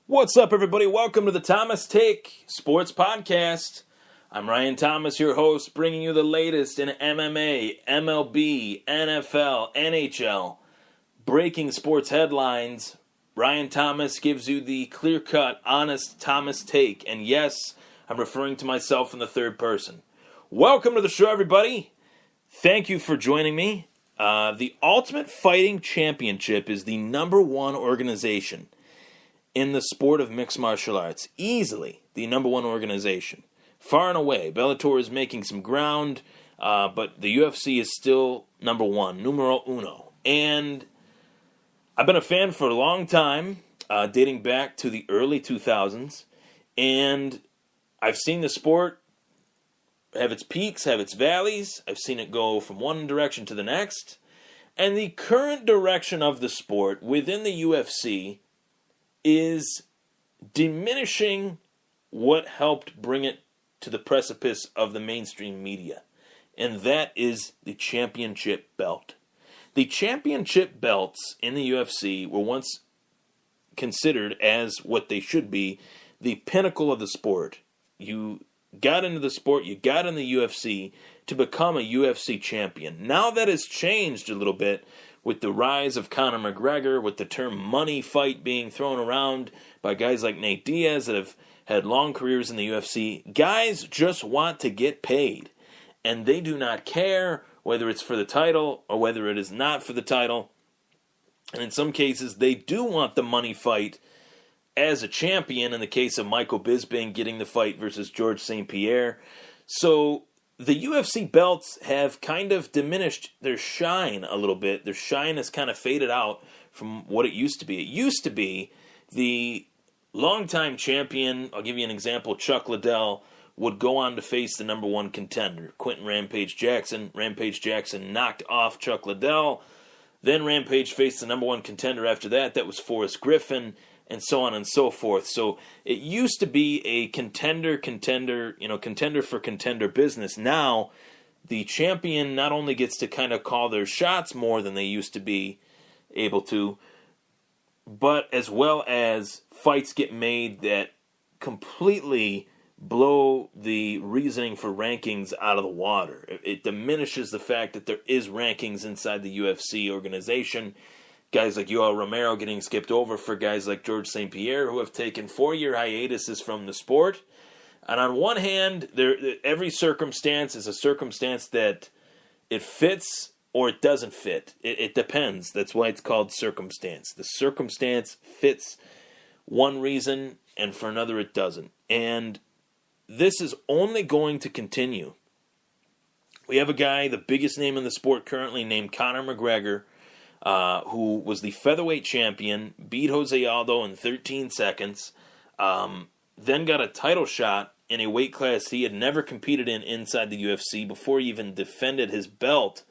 What's up, everybody? Welcome to the Thomas Take Sports Podcast. I'm Ryan Thomas, your host, bringing you the latest in MMA, MLB, NFL, NHL, breaking sports headlines. Ryan Thomas gives you the clear-cut, honest Thomas Take. And yes, I'm referring to myself in the third person. Welcome to the show, everybody. Thank you for joining me. The Ultimate Fighting Championship is the number one organization in the sport of mixed martial arts. Easily the number one organization. Far and away. Bellator is making some ground, but the UFC is still number one, numero uno. And I've been a fan for a long time, dating back to the early 2000s, and I've seen the sport have its peaks, have its valleys. I've seen it go from one direction to the next. And the current direction of the sport within the UFC is diminishing what helped bring it to the precipice of the mainstream media. And that is the championship belt. The championship belts in the UFC were once considered as what they should be, the pinnacle of the sport. You got into the sport, you got in the UFC to become a UFC champion. Now that has changed a little bit with the rise of Conor McGregor, with the term money fight being thrown around by guys like Nate Diaz that have had long careers in the UFC. Guys just want to get paid, and they do not care whether it's for the title or whether it is not for the title. And in some cases, they do want the money fight as a champion, in the case of Michael Bisping getting the fight versus George St. Pierre. So the UFC belts have kind of diminished their shine a little bit. Their shine has kind of faded out from what it used to be. It used to be the longtime champion, I'll give you an example, Chuck Liddell, would go on to face the number one contender, Quentin Rampage Jackson. Rampage Jackson knocked off Chuck Liddell. Then Rampage faced the number one contender after that. That was Forrest Griffin, and so on and so forth. So it used to be a contender for contender business. Now, the champion not only gets to kind of call their shots more than they used to be able to, but as well as fights get made that completely blow the reasoning for rankings out of the water. It diminishes the fact that there is rankings inside the UFC organization. Guys like Yoel Romero getting skipped over for guys like George St. Pierre, who have taken 4-year hiatuses from the sport. And on one hand, every circumstance is a circumstance that it fits or it doesn't fit. It depends. That's why it's called circumstance. The circumstance fits one reason, and for another it doesn't. And this is only going to continue. We have a guy, the biggest name in the sport currently, named Conor McGregor, who was the featherweight champion, beat Jose Aldo in 13 seconds, then got a title shot in a weight class he had never competed in inside the UFC before he even defended his belt.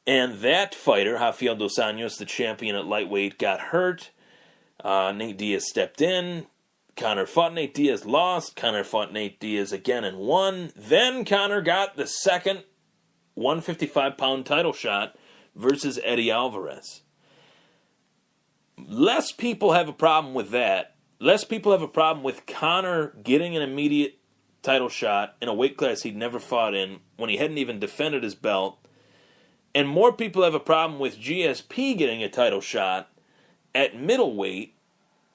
And that fighter, Rafael dos Anjos, the champion at lightweight, got hurt. Nate Diaz stepped in. Conor fought Nate Diaz, lost. Conor fought Nate Diaz again and won. Then Conor got the second 155-pound title shot versus Eddie Alvarez. Less people have a problem with that. Less people have a problem with Conor getting an immediate title shot in a weight class he'd never fought in when he hadn't even defended his belt. And more people have a problem with GSP getting a title shot at middleweight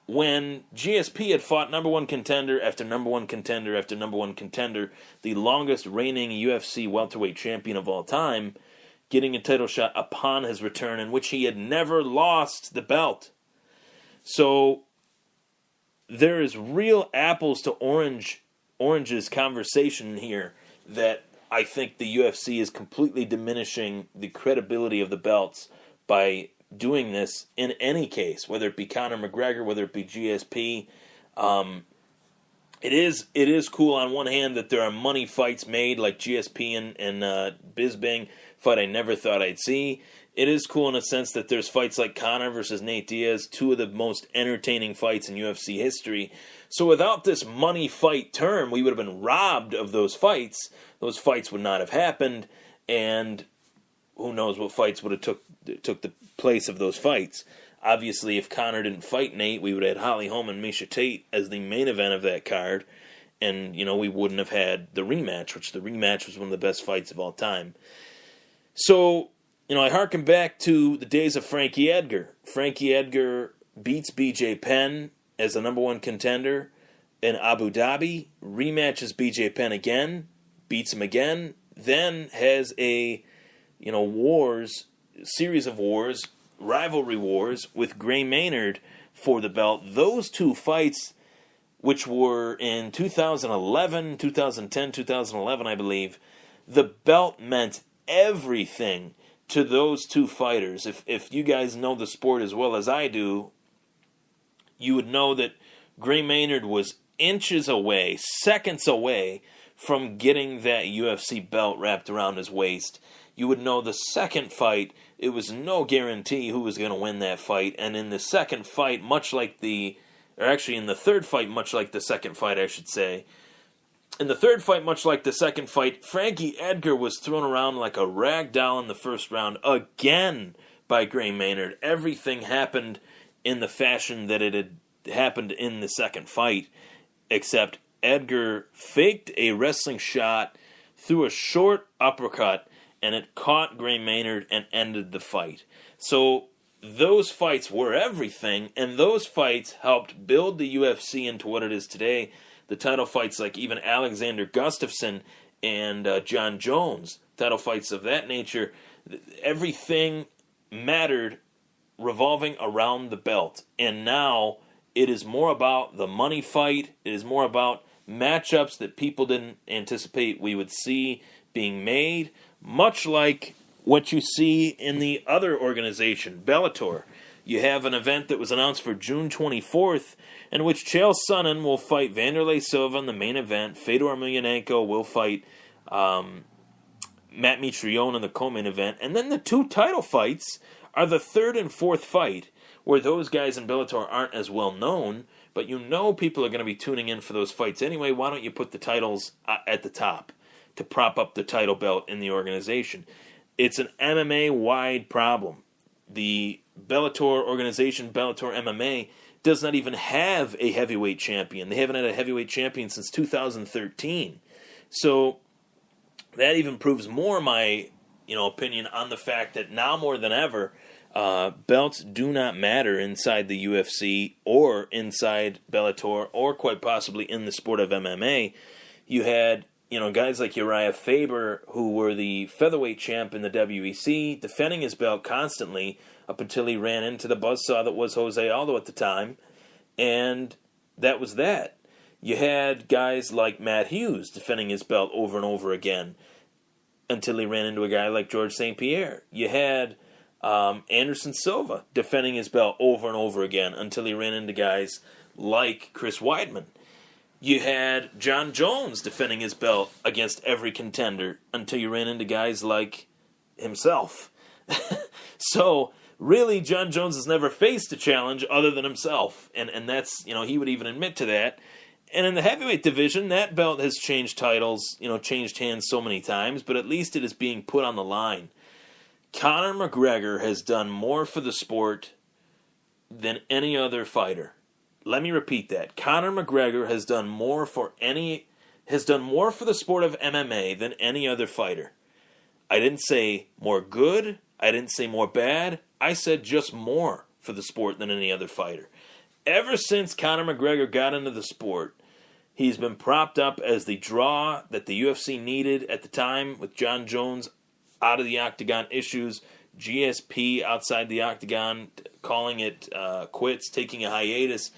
when GSP had fought number one contender after number one contender after number one contender, the longest reigning UFC welterweight champion of all time, getting a title shot upon his return in which he had never lost the belt. So there is real apples to oranges conversation here that I think the UFC is completely diminishing the credibility of the belts by doing this in any case, whether it be Conor McGregor, whether it be GSP. It is cool on one hand that there are money fights made like GSP and Bisping, fight I never thought I'd see. It is cool in a sense that there's fights like Conor versus Nate Diaz, two of the most entertaining fights in UFC history. So without this money fight term, we would have been robbed of those fights. Those fights would not have happened, and who knows what fights would have took the place of those fights. Obviously, if Conor didn't fight Nate, we would have had Holly Holm and Miesha Tate as the main event of that card. And, we wouldn't have had the rematch, which the rematch was one of the best fights of all time. So, I harken back to the days of Frankie Edgar. Frankie Edgar beats BJ Penn as the number one contender in Abu Dhabi, rematches BJ Penn again, beats him again, then has a, series of wars, rivalry wars with Gray Maynard for the belt. Those two fights, which were in 2011, 2010, 2011, I believe, the belt meant everything to those two fighters. If you guys know the sport as well as I do, you would know that Gray Maynard was inches away, seconds away from getting that UFC belt wrapped around his waist. You would know the second fight, it was no guarantee who was going to win that fight. And in the second fight, in the third fight, much like the second fight, I should say. In the third fight, much like the second fight, Frankie Edgar was thrown around like a rag doll in the first round again by Gray Maynard. Everything happened in the fashion that it had happened in the second fight, except Edgar faked a wrestling shot, threw a short uppercut, and it caught Gray Maynard and ended the fight. So those fights were everything, and those fights helped build the UFC into what it is today. The title fights like even Alexander Gustafsson and John Jones, title fights of that nature, everything mattered revolving around the belt. And now it is more about the money fight. It is more about matchups that people didn't anticipate we would see being made, much like what you see in the other organization, Bellator. You have an event that was announced for June 24th, in which Chael Sonnen will fight Vanderlei Silva in the main event. Fedor Emelianenko will fight Matt Mitrione in the co-main event. And then the two title fights are the third and fourth fight, where those guys in Bellator aren't as well known, but people are going to be tuning in for those fights anyway. Why don't you put the titles at the top to prop up the title belt in the organization? It's an MMA-wide problem. The Bellator organization, Bellator MMA, does not even have a heavyweight champion. They haven't had a heavyweight champion since 2013. So that even proves more my opinion on the fact that now more than ever, belts do not matter inside the UFC or inside Bellator or quite possibly in the sport of MMA. You had guys like Uriah Faber, who were the featherweight champ in the WEC, defending his belt constantly up until he ran into the buzzsaw that was Jose Aldo at the time, and that was that. You had guys like Matt Hughes defending his belt over and over again until he ran into a guy like George St. Pierre. You had Anderson Silva defending his belt over and over again until he ran into guys like Chris Weidman. You had John Jones defending his belt against every contender until you ran into guys like himself. So, really, John Jones has never faced a challenge other than himself. And that's, he would even admit to that. And in the heavyweight division, that belt has changed titles, changed hands so many times, but at least it is being put on the line. Conor McGregor has done more for the sport than any other fighter. Let me repeat that. Conor McGregor has done more for the sport of MMA than any other fighter. I didn't say more good. I didn't say more bad. I said just more for the sport than any other fighter. Ever since Conor McGregor got into the sport, he's been propped up as the draw that the UFC needed at the time, with John Jones out of the octagon issues, GSP outside the octagon calling it quits, taking a hiatus,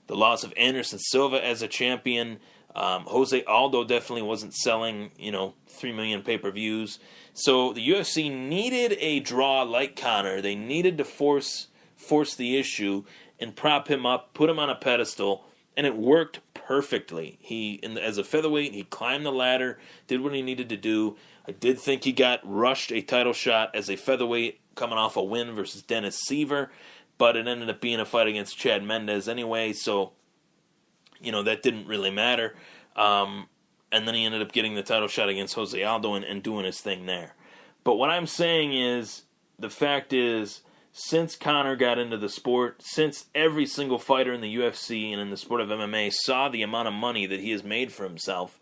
the loss of Anderson Silva as a champion. Jose Aldo definitely wasn't selling, 3 million pay-per-views. So the UFC needed a draw like Conor. They needed to force the issue and prop him up, put him on a pedestal, and it worked perfectly. As a featherweight, he climbed the ladder, did what he needed to do. I did think he got rushed a title shot as a featherweight coming off a win versus Dennis Seaver, but it ended up being a fight against Chad Mendez anyway, so, that didn't really matter. And then he ended up getting the title shot against Jose Aldo and doing his thing there. But what I'm saying is, the fact is, since Conor got into the sport, since every single fighter in the UFC and in the sport of MMA saw the amount of money that he has made for himself,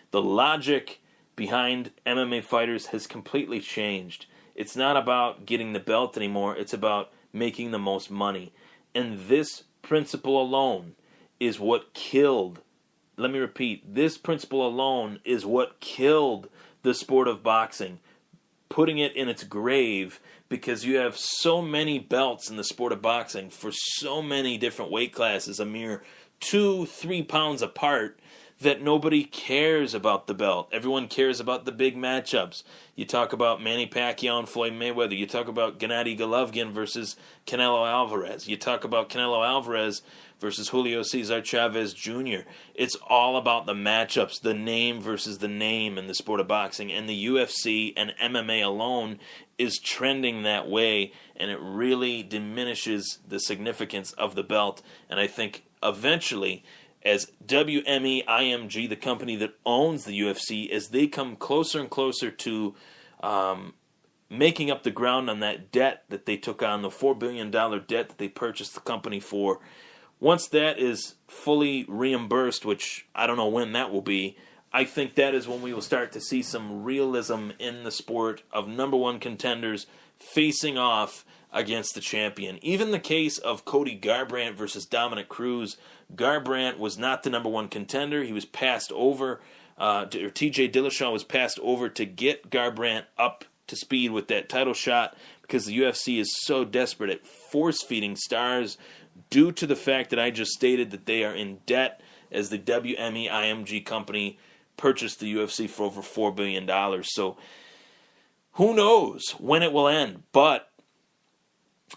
the logic behind MMA fighters has completely changed. It's not about getting the belt anymore. It's about making the most money. And this principle alone is what killed, let me repeat, this principle alone is what killed the sport of boxing, putting it in its grave, because you have so many belts in the sport of boxing for so many different weight classes, a mere 2-3 pounds apart, that nobody cares about the belt. Everyone cares about the big matchups. You talk about Manny Pacquiao and Floyd Mayweather. You talk about Gennady Golovkin versus Canelo Alvarez. You talk about Canelo Alvarez versus Julio Cesar Chavez Jr. It's all about the matchups, the name versus the name in the sport of boxing. And the UFC and MMA alone is trending that way, and it really diminishes the significance of the belt. And I think eventually, as WME IMG, the company that owns the UFC, as they come closer and closer to making up the ground on that debt that they took on, the $4 billion debt that they purchased the company for, once that is fully reimbursed, which I don't know when that will be, I think that is when we will start to see some realism in the sport of number one contenders facing off against the champion. Even the case of Cody Garbrandt versus Dominic Cruz, Garbrandt was not the number one contender. He was passed over, or TJ Dillashaw was passed over to get Garbrandt up to speed with that title shot, because the UFC is so desperate at force-feeding stars due to the fact that I just stated that they are in debt, as the WME IMG company purchased the UFC for over $4 billion. So who knows when it will end, but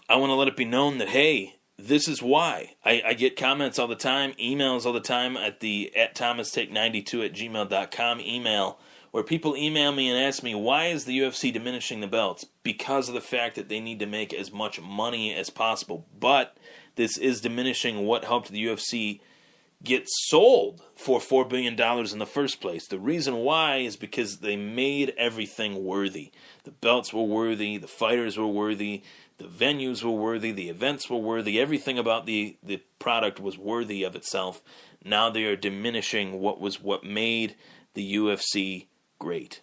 I want to let it be known that, hey, this is why. I get comments all the time, emails all the time at the @ThomasTake92@gmail.com email, where people email me and ask me, why is the UFC diminishing the belts? Because of the fact that they need to make as much money as possible. But this is diminishing what helped the UFC get sold for $4 billion in the first place. The reason why is because they made everything worthy. The belts were worthy, the fighters were worthy, the venues were worthy, the events were worthy, everything about the product was worthy of itself. Now they are diminishing what made the UFC great.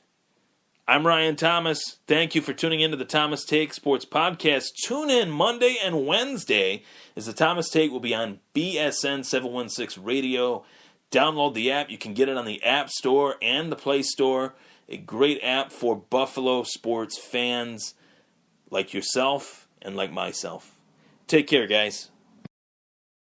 I'm Ryan Thomas. Thank you for tuning into the Thomas Take Sports Podcast. Tune in Monday and Wednesday, as the Thomas Take will be on BSN 716 Radio. Download the app. You can get it on the App Store and the Play Store. A great app for Buffalo sports fans like yourself and like myself. Take care, guys.